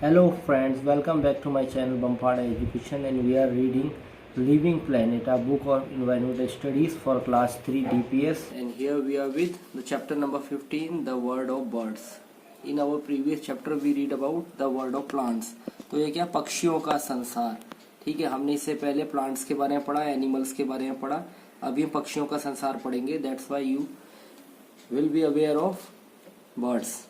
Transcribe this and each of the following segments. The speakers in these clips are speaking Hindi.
Hello friends, welcome back to my channel Bampada Education, and we are reading Living Planet, a book of environmental studies for class 3 DPS, and here we are with the chapter number 15, the world of birds. In our previous chapter we read about the world of plants. तो ये क्या, पक्षियों का संसार. ठीक है, हमने इससे पहले प्लांट्स के बारे में पढ़ा, एनिमल्स के बारे में पढ़ा. अभी हम पक्षियों का संसार पढ़ेंगे. That's why you will be aware of birds.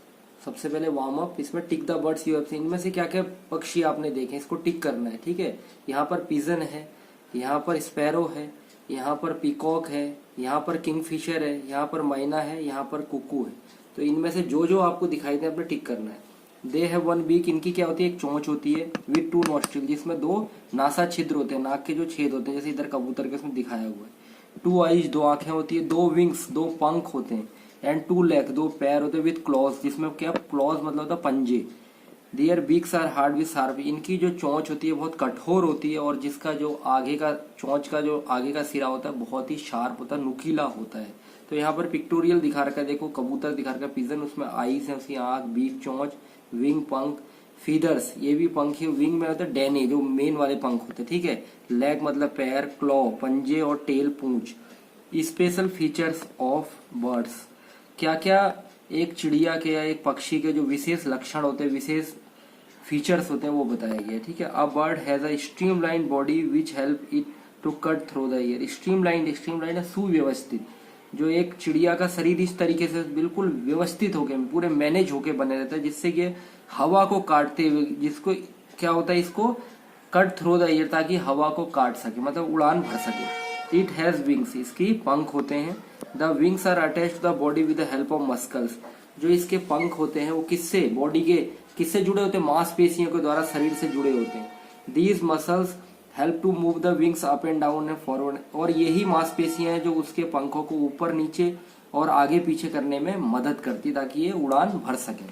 सबसे पहले वार्म अप, इसमें tick the birds you have seen. इनमें से क्या क्या पक्षी आपने देखे, इसको टिक करना है. ठीक है, यहाँ पर पिजन है, यहाँ पर स्पैरो है, यहाँ पर पीकॉक है, यहाँ पर किंगफिशर है, यहाँ पर मैना है, यहाँ पर कुकू है. तो इनमें से जो जो आपको दिखाई दे आपने टिक करना है. दे हैव वन बीक, इनकी क्या होती है, एक चोंच होती है. विथ टू नॉस्ट्रिल, जिसमें दो नासा छिद्र होते हैं, नाक के जो छेद होते हैं, जैसे इधर कबूतर के उसमें दिखाया हुआ है. टू आईज, दो आंखें होती है. दो विंग्स, दो पंख होते हैं. एंड टू लेग, दो पैर होते हैं. विथ क्लॉज, जिसमें क्या, क्लॉज मतलब होता है पंजे. Their beaks are hard with sharp, इनकी जो चोंच होती है बहुत कठोर होती है, और जिसका जो आगे का चोंच का जो आगे का सिरा होता है बहुत ही शार्प होता है, नुकीला होता है. तो यहाँ पर पिक्टोरियल दिखा रखा है, देखो कबूतर दिखा रखा है, पिजन, उसमें आईज है, उसकी आंख, बीक, चोंच, विंग, पंख. फीदर्स, ये भी पंख है. विंग में होता है डैने, जो मेन वाले पंख होते हैं. ठीक है, लेग मतलब पैर, क्लॉ पंजे, और tell Poonch. Special features of birds, क्या क्या एक चिड़िया के या एक पक्षी के जो विशेष लक्षण होते हैं, विशेष फीचर्स होते हैं, वो बताया गया. ठीक है, a bird has a streamline body which help it to cut through the air. Streamline है सुव्यवस्थित. जो एक चिड़िया का शरीर इस तरीके से बिल्कुल व्यवस्थित होके, पूरे मैनेज होके बने रहता है, जिससे कि हवा को काटते हुए, जिसको क्या होता है, इसको कट थ्रू द एयर, ताकि हवा को काट सके, मतलब उड़ान भर सके. इट हैज विंग्स, इसकी पंख होते हैं. The wings are attached to the body with the help of muscles. जो इसके पंख होते हैं वो किससे, बॉडी के किससे जुड़े होते हैं, मांसपेशियों के द्वारा शरीर से जुड़े होते हैं. These muscles help to move the wings up and down and forward. और यही मांसपेशियां हैं जो उसके पंखों को ऊपर नीचे और आगे पीछे करने में मदद करती है, ताकि ये उड़ान भर सके.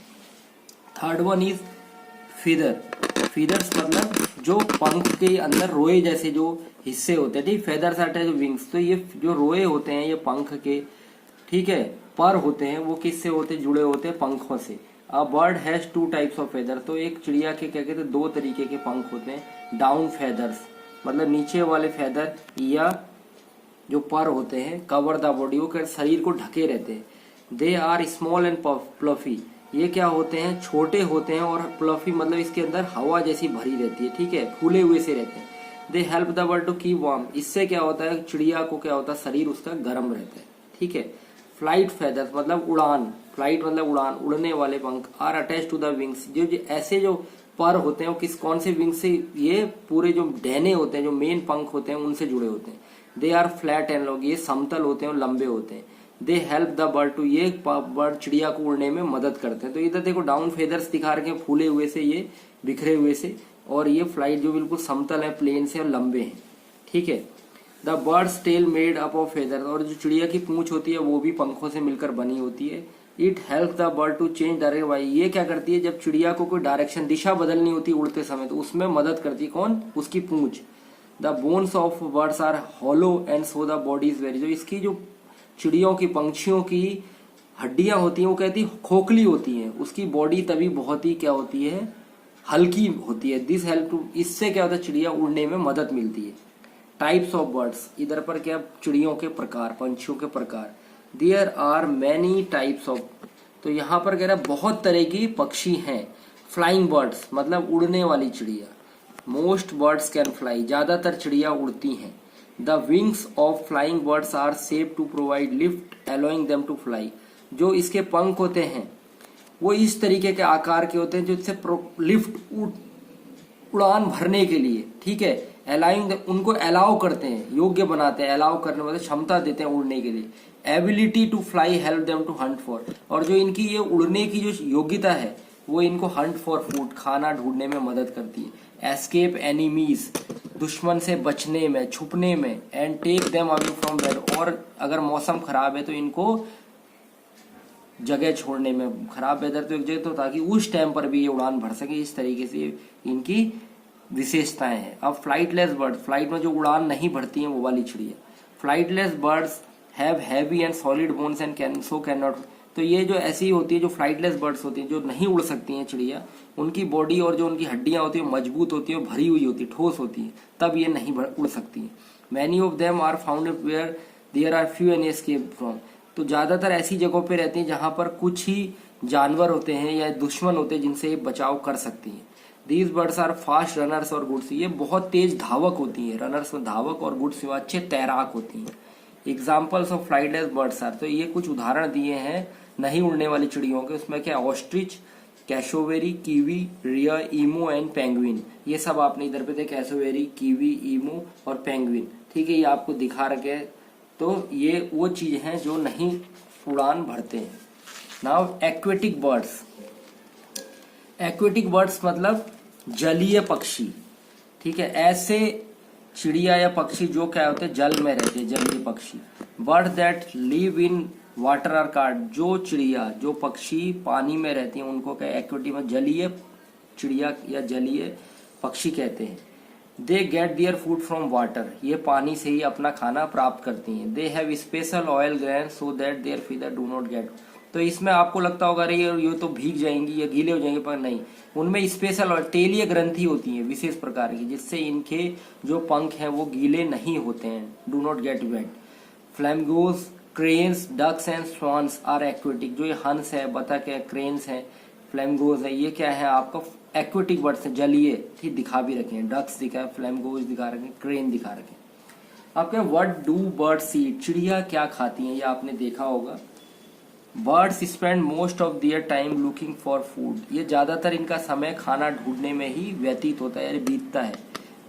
Third one is feather. Feathers मतलब जो पंख के अंदर रोए जैसे जो हिस्से होते हैं. ठीक, फेदर्स आर अटैच्ड विंग्स. तो ये जो रोए होते हैं ये पंख के, ठीक है, पर होते हैं, वो किससे होते हैं, जुड़े होते हैं पंखों से. अ bird has two types of feather. तो एक चिड़िया के क्या कहते हैं, दो तरीके के पंख होते हैं. डाउन फेदर्स मतलब नीचे वाले फेदर, या जो पर होते हैं, कवर द बॉडी, वो शरीर को ढके रहते हैं. They are small and fluffy. ये क्या होते हैं, छोटे होते हैं, और प्लफी मतलब इसके अंदर हवा जैसी भरी रहती है. ठीक है, फूले हुए से रहते हैं. They help the bird to keep warm. इससे क्या होता है, चिड़िया को क्या होता है, शरीर उसका गर्म रहता है. ठीक है. फ्लाइट फेदर्स मतलब उड़ान, फ्लाइट मतलब उड़ान, उड़ने वाले पंख. Are attach to the wings. जो ऐसे जो पर होते हैं वो कौन से विंग से, ये पूरे जो डहने होते हैं, जो मेन पंख होते हैं, उनसे जुड़े होते हैं. They are flat and long. ये समतल होते हैं और लंबे होते हैं. They help the bird to, ये बर्ड चिड़िया को उड़ने में मदद करते हैं. तो इधर देखो डाउन फेदर्स दिखा रखे हैं, फूले हुए से, ये बिखरे हुए से, और ये फ्लाइट जो बिल्कुल समतल है, प्लेन से और लंबे हैं. ठीक है. The bird's tail made up of feather. और जो चिड़िया की पूंछ होती है वो भी पंखों से मिलकर बनी होती है. It help the bird to change direction. भाई ये क्या करती है, जब चिड़िया को कोई डायरेक्शन, दिशा बदलनी होती है उड़ते समय, तो उसमें मदद करती है कौन, उसकी पूंछ. The bones of birds are hollow and so the body is very. जो इसकी जो चिड़ियों की, पंछियों की हड्डियां होती हैं, वो कहती खोखली होती हैं, उसकी बॉडी तभी बहुत ही क्या होती है, हल्की होती है. दिस हेल्प टू, इससे क्या होता है, चिड़िया उड़ने में मदद मिलती है. टाइप्स ऑफ बर्ड्स, इधर पर क्या, चिड़ियों के प्रकार, पंछियों के प्रकार. There are many types of. तो यहाँ पर कह रहा है बहुत तरह की पक्षी हैं. फ्लाइंग बर्ड्स मतलब उड़ने वाली चिड़िया. Most birds can fly. ज्यादातर चिड़िया उड़ती हैं. The wings of flying birds are shaped to provide lift allowing them to fly. जो इसके पंख होते हैं वो इस तरीके के आकार के होते हैं, जो इससे लिफ्ट, उड़ान भरने के लिए, ठीक है, अलाउइंग, उनको अलाउ करते हैं, योग्य बनाते हैं. अलाउ करने मतलब क्षमता देते हैं उड़ने के लिए. Ability to fly help them to hunt for. और जो इनकी ये उड़ने की जो योग्यता है वो इनको हंट फॉर फूड, खाना ढूंढने में मदद करती है. एस्केप एनिमीज, दुश्मन से बचने में, छुपने में. And take them away from bad. और अगर मौसम खराब है तो इनको जगह छोड़ने में, खराब वेदर तो एक जगह, तो ताकि उस टाइम पर भी ये उड़ान भर सके. इस तरीके से इनकी विशेषताएं हैं. अब फ्लाइटलेस बर्ड, फ्लाइट में जो उड़ान नहीं भरती हैं वो वाली चिड़िया. Flightless birds have heavy and solid bones and can not. तो ये जो ऐसी होती है, जो फ्लाइटलेस बर्ड्स होती हैं, जो नहीं उड़ सकती हैं चिड़िया, उनकी बॉडी और जो उनकी हड्डियां होती है मजबूत होती है, भरी हुई होती है, ठोस होती है, तब ये नहीं उड़ सकती हैं। Many of them are found where there are few any escape from. तो ज्यादातर ऐसी जगहों पे रहती हैं जहां पर कुछ ही जानवर होते हैं या दुश्मन होते हैं जिनसे ये बचाव कर सकती हैं। These birds are fast runners और गुड्स, ये बहुत तेज धावक होती हैं, रनर्स में धावक और गुड्स में अच्छे तैराक होती हैं। Examples of flightless birds are, तो ये कुछ उदाहरण दिए हैं नहीं उड़ने वाली चिड़ियों के। उसमें क्या, ostrich, cassowary, kiwi, rhea, emu and penguin. ये सब आपने इधर पे थे, कैशोवेरी, कीवी, ईमू और पेंगुइन। ठीक है, ये आपको दिखा रखे। तो ये वो चीज हैं जो नहीं उड़ान भरते हैं। Now aquatic birds, aquatic birds मतलब जलीय पक्षी। ठीक है, ऐसे चिड़िया या पक्षी जो क्या होते हैं, जल में रहते हैं, जलीय पक्षी। Bird that live in water are called, जो चिड़िया जो पक्षी पानी में रहती हैं उनको क्या एक्वेटिक में जलीय चिड़िया या जलीय पक्षी कहते हैं। They get their food from water, ये पानी से ही अपना खाना प्राप्त करती हैं। They have special oil gland so that their feather do not get. तो इसमें आपको लगता होगा अरे ये तो भीग जाएंगी या गीले हो जाएंगे, पर नहीं, उनमें स्पेशल और तेलीय ग्रंथि होती है विशेष प्रकार की, जिससे इनके जो पंख हैं वो गीले नहीं होते हैं, do not get wet. Flamingos, cranes, ducks and swans are aquatic, जो ये हंस है, बतख है, क्रेन्स है, फ्लैमिंगोज है, ये क्या है आपका एक्वेटिक बर्ड्स है, जलीय। ठीक, दिखा भी रखे हैं, डक्स दिखा है, फ्लैमिंगोज दिखा रखे हैं, क्रेन दिखा रखे हैं। आपके व्हाट डू बर्ड्स ईट, चिड़िया क्या खाती हैं, ये आपने देखा होगा। Birds spend most of their time looking for food, ये ज्यादातर इनका समय खाना ढूंढने में ही व्यतीत होता है, बीतता है।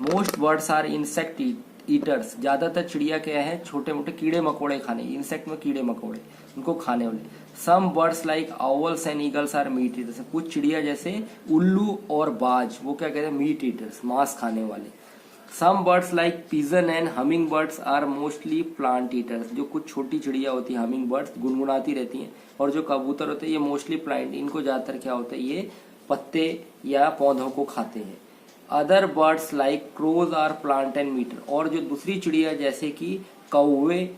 Most birds are insect eaters, ज्यादातर चिड़िया क्या है, छोटे मोटे कीड़े मकोड़े खाने, इंसेक्ट में कीड़े मकोड़े, उनको खाने वाले। Some birds like owls and eagles are meat eaters, कुछ चिड़िया जैसे उल्लू और बाज वो क्या कहते हैं, मीट ईटर्स, मांस खाने वाले। Some birds like pigeon and hummingbirds are mostly plant eaters, जो कुछ छोटी चिड़िया होती है हमिंग बर्ड्स, गुनगुनाती रहती हैं, और जो कबूतर होते हैं ये मोस्टली प्लांट, इनको ज्यादातर क्या होता है, ये पत्ते या पौधों को खाते हैं। Other birds like crows are plant and meat eaters, और जो दूसरी चिड़िया जैसे कि कौवे,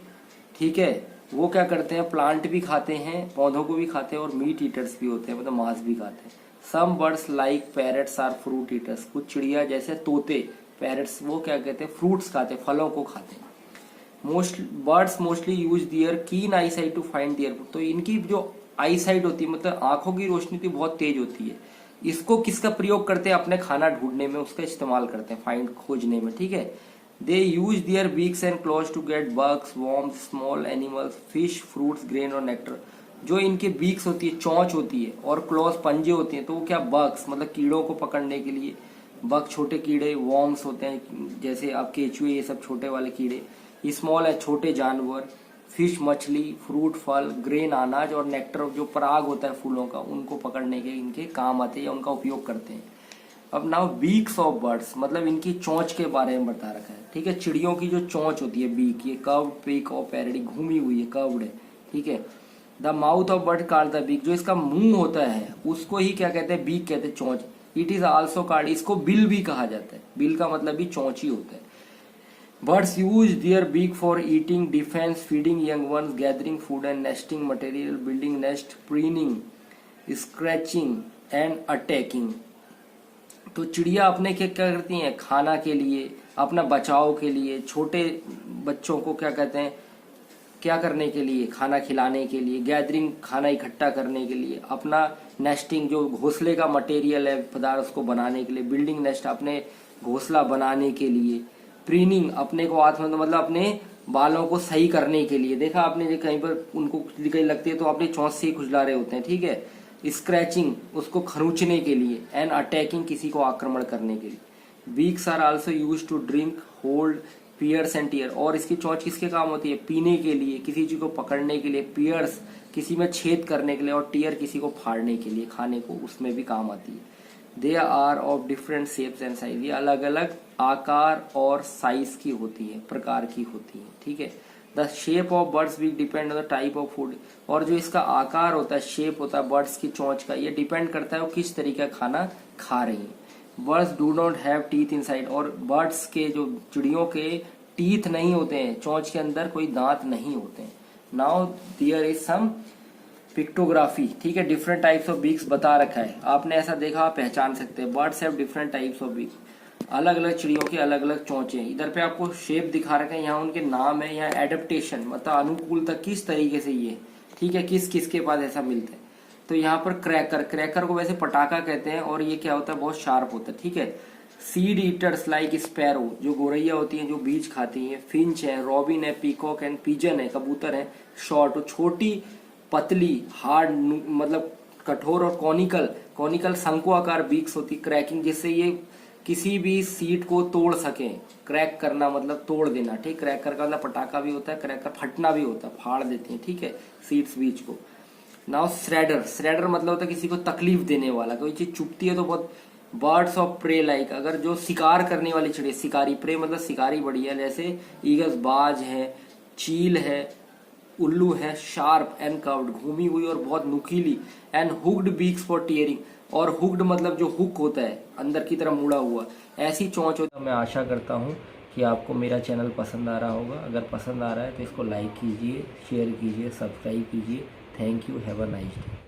ठीक है, वो क्या करते हैं, प्लांट भी खाते हैं, पौधों को भी खाते हैं, और मीट ईटर्स भी होते हैं, मतलब मांस भी खाते हैं। Some birds like parrots are fruit eaters, कुछ चिड़िया जैसे तोते, पैरट्स, वो क्या कहते हैं, फ्रूट्स खाते हैं, फलों को खाते हैं। Birds mostly use their keen eyesight to find their food, तो इनकी जो आई साइट होती है, मतलब आंखों की रोशनी तो बहुत तेज होती है, इसको किसका प्रयोग करते हैं, अपने खाना ढूंढने में उसका इस्तेमाल करते हैं, फाइंड खोजने में। ठीक है, they use their beaks and claws to get bugs, worms, small animals, fish, fruits, grain और नेक्टर। जो इनके बीक्स होती है, चोंच होती है, और क्लॉज पंजे होती हैं, तो वो क्या, बग्स मतलब कीड़ों को पकड़ने के लिए, बग छोटे कीड़े, वॉर्म्स होते हैं जैसे आप केचुए, ये सब छोटे वाले कीड़े, स्मॉल है छोटे जानवर, फिश मछली, फ्रूट फल, ग्रेन अनाज, और नेक्टर जो पराग होता है फूलों का, उनको पकड़ने के इनके काम आते हैं या उनका उपयोग करते हैं। अब नाउ बीक्स ऑफ बर्ड्स, मतलब इनकी चोंच के बारे में बता रखा है। ठीक है, चिड़ियों की जो चोंच होती है बीक, ये कर्व्ड बीक और पैरडी, घूमी हुई है, कर्व्ड है। ठीक है, the mouth of bird called the beak, जो इसका मुंह होता है उसको ही क्या कहते हैं, बीक कहते हैं, चोंच। इट इज आल्सो कॉल्ड, इसको बिल भी कहा जाता है, बिल का मतलब भी चोंच ही होता है। Birds use their beak for eating, defence, feeding young ones, gathering food and nesting material, building nest, preening, scratching and attacking. तो चिड़िया अपने क्या क्या करती हैं, खाना के लिए, अपना बचाव के लिए, छोटे बच्चों को क्या कहते हैं, क्या करने के लिए, खाना खिलाने के लिए, गैदरिंग खाना इकट्ठा करने के लिए, अपना नेस्टिंग जो घोंसले का मटेरियल है पदार्थ उसको बनाने के लिए, बिल्डिंग नेस्ट अपने घोंसला बनाने के लिए, प्रीनिंग अपने को आत्म मतलब अपने बालों को सही करने के लिए। देखा आपने जो कहीं पर उनको खुजली लगती है तो अपनी चोंच से ही खुजला रहे होते हैं। ठीक है, स्क्रैचिंग उसको खरोंचने के लिए, एंड अटैकिंग किसी को आक्रमण करने के लिए। Beaks are also use to drink, hold, pierce and tear, और इसकी चोंच किसके काम होती है, पीने के लिए, किसी चीज को पकड़ने के लिए, पियर्स किसी में छेद करने के लिए, और टीयर किसी को फाड़ने के लिए, खाने को, उसमें भी काम आती है। They are of different shapes and size, ये अलग अलग आकार और साइज की होती है, प्रकार की होती है। ठीक है, द शेप ऑफ बर्ड्स भी depend on the type of food, और जो इसका आकार होता है, शेप होता है बर्ड्स की चोंच का, ये डिपेंड करता है वो किस तरीके का खाना खा रही है। Birds do not have teeth inside, और बर्ड्स के जो चिड़ियों के टीथ नहीं होते हैं, चोंच के अंदर कोई दांत नहीं होते हैं। Now there is some pictography, ठीक है, डिफरेंट टाइप्स ऑफ बीक्स बता रखा है, आपने ऐसा देखा आप पहचान सकते हैं। Birds have different types of beaks, अलग अलग चिड़ियों के अलग अलग चोंचे हैं। इधर पे आपको शेप दिखा रखा है, यहाँ उनके नाम है, यहाँ एडेप्टेशन मतलब अनुकूलता किस तरीके से ये, ठीक है, किस किस के पास ऐसा मिलता है। तो यहाँ पर क्रैकर, क्रैकर को वैसे पटाखा कहते हैं और ये क्या होता है, बहुत शार्प होता है, ठीक है। सीड ईटर्स लाइक स्पैरो, जो गोरैया होती हैं जो बीज खाती हैं, फिंच है, रॉबिन है, पीकॉक एंड पिजन है, कबूतर है, शॉर्ट छोटी पतली हार्ड मतलब कठोर और कॉनिकल शंकुआकार बीक्स होती, क्रैकिंग, जिससे ये किसी भी सीड को तोड़ सके। क्रैक करना मतलब तोड़ देना, ठीक। क्रैकर का मतलब पटाखा भी होता है, क्रैकर फटना भी होता है, फाड़ देते हैं, ठीक है, सीड्स बीज को। नाउ श्रेडर, श्रेडर मतलब होता है किसी को तकलीफ देने वाला, कोई चीज चुपती है तो बहुत। बर्ड्स ऑफ प्रे लाइक, अगर जो शिकार करने वाली चिड़िया, शिकारी, प्रे मतलब शिकारी बढ़िया, जैसे ईगल्स बाज है, चील है, उल्लू है, शार्प एंड कर्व्ड, घूमी हुई और बहुत नुकीली, and hooked beaks for tearing, और हुक्ड मतलब जो हुक होता है अंदर की तरफ मुड़ा हुआ, ऐसी चोंच होती है। मैं आशा करता हूँ कि आपको मेरा चैनल पसंद आ रहा होगा। अगर पसंद आ रहा है तो इसको लाइक कीजिए, शेयर कीजिए, सब्सक्राइब कीजिए। Thank you, have a nice day.